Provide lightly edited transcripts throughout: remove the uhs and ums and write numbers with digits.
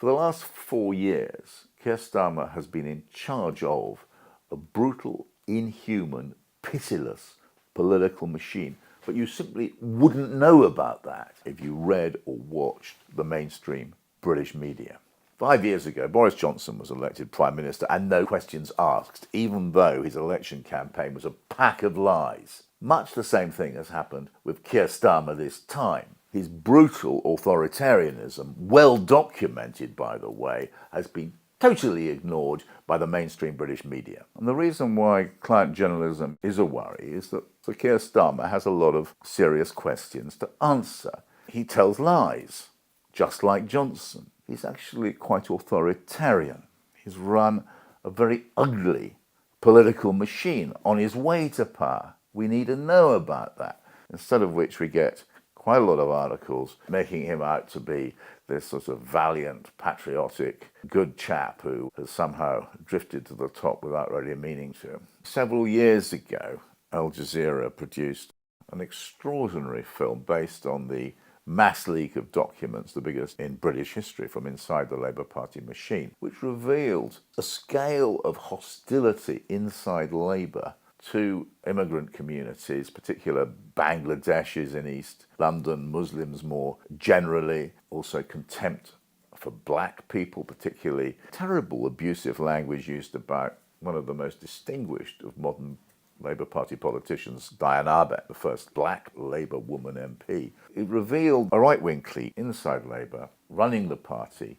For the last 4 years, Keir Starmer has been in charge of a brutal, inhuman, pitiless political machine. But you simply wouldn't know about that if you read or watched the mainstream British media. 5 years ago, Boris Johnson was elected Prime Minister and no questions asked, even though his election campaign was a pack of lies. Much the same thing has happened with Keir Starmer this time. His brutal authoritarianism, well documented by the way, has been totally ignored by the mainstream British media. And the reason why client journalism is a worry is that Sir Keir Starmer has a lot of serious questions to answer. He tells lies, just like Johnson. He's actually quite authoritarian. He's run a very ugly political machine on his way to power. We need to know about that. Instead of which we get quite a lot of articles making him out to be this sort of valiant, patriotic, good chap who has somehow drifted to the top without really meaning to. Several years ago, Al Jazeera produced an extraordinary film based on the mass leak of documents, the biggest in British history, from inside the Labour Party machine, which revealed a scale of hostility inside Labour to immigrant communities, particular Bangladeshis in East London, Muslims more generally, also contempt for black people, particularly terrible abusive language used about one of the most distinguished of modern Labour Party politicians, Diane Arbet, the first black Labour woman MP. It revealed a right-wing clique inside Labour running the party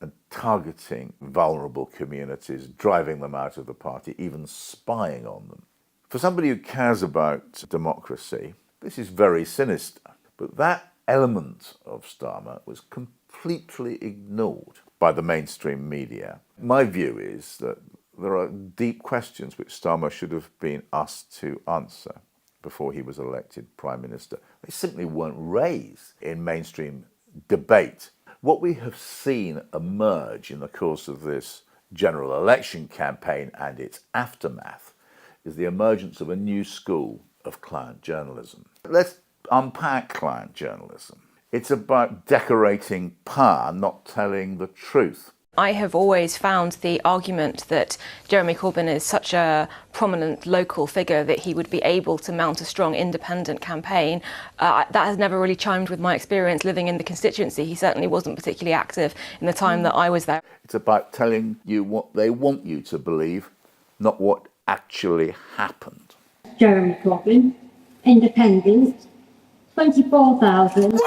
and targeting vulnerable communities, driving them out of the party, even spying on them. For somebody who cares about democracy, this is very sinister. But that element of Starmer was completely ignored by the mainstream media. My view is that there are deep questions which Starmer should have been asked to answer before he was elected Prime Minister. They simply weren't raised in mainstream debate. What we have seen emerge in the course of this general election campaign and its aftermath is the emergence of a new school of client journalism. Let's unpack client journalism. It's about decorating power, not telling the truth. I have always found the argument that Jeremy Corbyn is such a prominent local figure that he would be able to mount a strong independent campaign. That has never really chimed with my experience living in the constituency. He certainly wasn't particularly active in the time that I was there. It's about telling you what they want you to believe, not what actually happened. Jeremy Corbyn, independent, 24,000.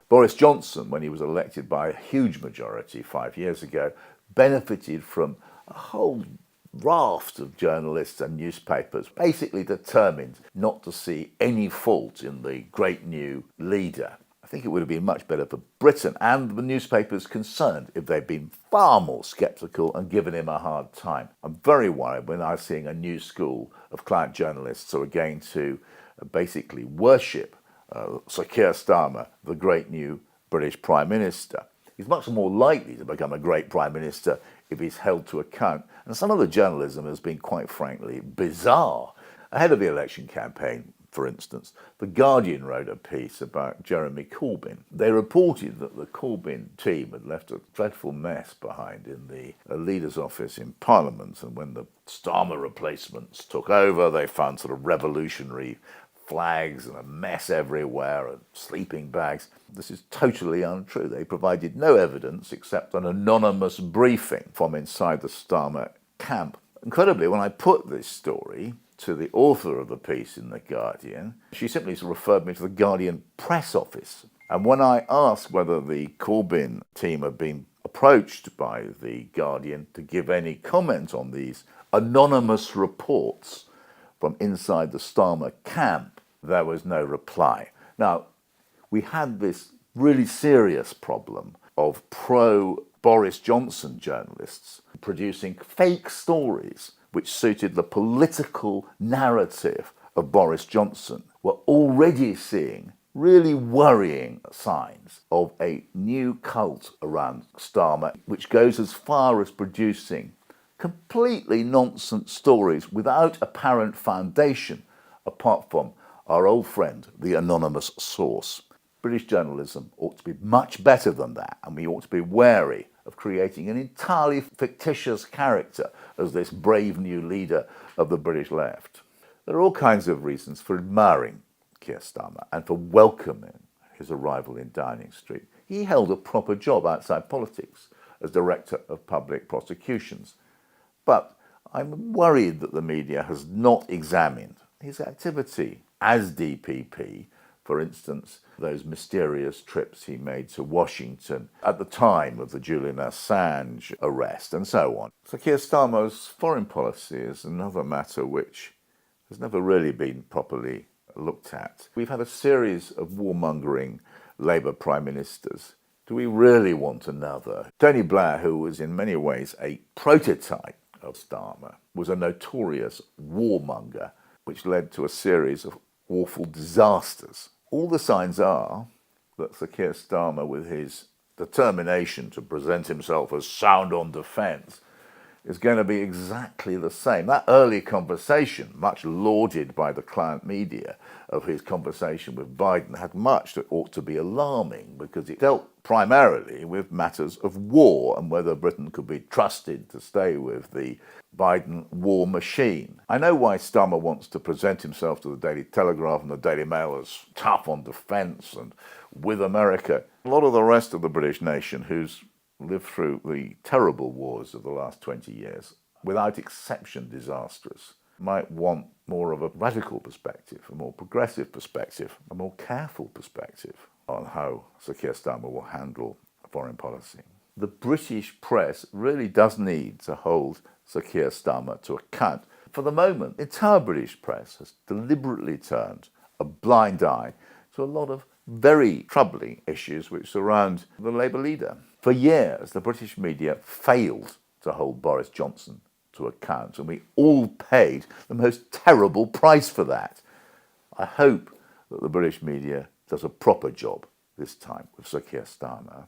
Boris Johnson, when he was elected by a huge majority 5 years ago, benefited from a whole raft of journalists and newspapers basically determined not to see any fault in the great new leader. I think it would have been much better for Britain and the newspapers concerned if they'd been far more sceptical and given him a hard time. I'm very worried when I'm seeing a new school of client journalists who are going to basically worship Sir Keir Starmer, the great new British Prime Minister. He's much more likely to become a great Prime Minister if he's held to account. And some of the journalism has been, quite frankly, bizarre. Ahead of the election campaign, for instance, The Guardian wrote a piece about Jeremy Corbyn. They reported that the Corbyn team had left a dreadful mess behind in the leader's office in Parliament, and when the Starmer replacements took over, they found sort of revolutionary flags and a mess everywhere and sleeping bags. This is totally untrue. They provided no evidence except an anonymous briefing from inside the Starmer camp. Incredibly, when I put this story to the author of the piece in The Guardian, she simply referred me to the Guardian press office. And when I asked whether the Corbyn team had been approached by the Guardian to give any comment on these anonymous reports from inside the Starmer camp, there was no reply. Now, we had this really serious problem of pro-Boris Johnson journalists producing fake stories which suited the political narrative of Boris Johnson. We're already seeing really worrying signs of a new cult around Starmer, which goes as far as producing completely nonsense stories without apparent foundation, apart from our old friend, the anonymous source. British journalism ought to be much better than that, and we ought to be wary of creating an entirely fictitious character as this brave new leader of the British left. There are all kinds of reasons for admiring Keir Starmer and for welcoming his arrival in Downing Street. He held a proper job outside politics as Director of Public Prosecutions. But I'm worried that the media has not examined his activity as DPP. For instance, those mysterious trips he made to Washington at the time of the Julian Assange arrest and so on. So Keir Starmer's foreign policy is another matter which has never really been properly looked at. We've had a series of warmongering Labour Prime Ministers. Do we really want another? Tony Blair, who was in many ways a prototype of Starmer, was a notorious warmonger, which led to a series of awful disasters. All the signs are that Sir Keir Starmer, with his determination to present himself as sound on defence, is going to be exactly the same. That early conversation, much lauded by the client media, of his conversation with Biden had much that ought to be alarming, because it dealt primarily with matters of war and whether Britain could be trusted to stay with the Biden war machine. I know why Starmer wants to present himself to the Daily Telegraph and the Daily Mail as tough on defence and with America. A lot of the rest of the British nation, who's lived through the terrible wars of the last 20 years, without exception disastrous, might want more of a radical perspective, a more progressive perspective, a more careful perspective on how Sir Keir Starmer will handle foreign policy. The British press really does need to hold Sir Keir Starmer to account. For the moment, the entire British press has deliberately turned a blind eye to a lot of very troubling issues which surround the Labour leader. For years, the British media failed to hold Boris Johnson to account, and we all paid the most terrible price for that. I hope that the British media does a proper job this time with Sir Keir Starmer.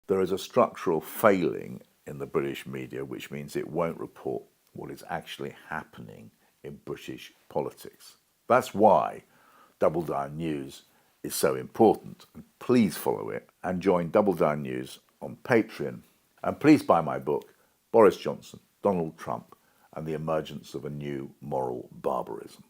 There is a structural failing in the British media, which means it won't report what is actually happening in British politics. That's why Double Down News is so important. And please follow it and join Double Down News on Patreon. And please buy my book, Boris Johnson, Donald Trump, and the Emergence of a New Moral Barbarism.